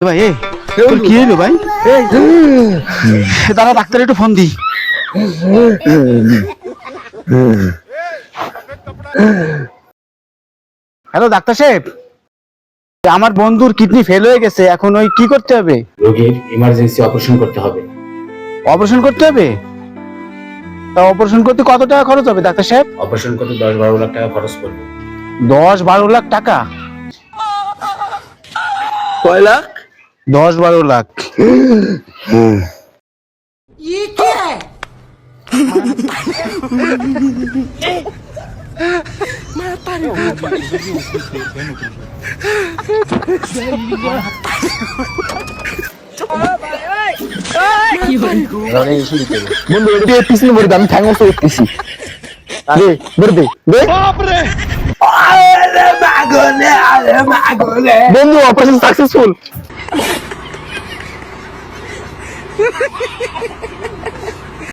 ভাই তোর কি হলো ভাই? দাঁড়া ডাক্তার একটু ফোন দি। হ্যালো ডাক্তার সাহেব, আমার বন্ধুর কিডনি ফেল হয়ে গেছে, এখন ওই কি করতে হবে? রোগীর ইমার্জেন্সি অপারেশন করতে হবে। অপারেশন করতে হবে? তা অপারেশন করতে কত টাকা খরচ হবে ডাক্তার সাহেব? অপারেশন করতে 10-12 লাখ টাকা খরচ পড়বে। 10-12 লাখ টাকা? কয় লাখ? 10-12 লাখ। ये क्या है? বন্ধু এটা পিছনে পড়ে আমি ঠ্যাং মতো উঠতেছি। আরে ধরে দে দে। বন্ধু অপারেশন সাকসেসফুল।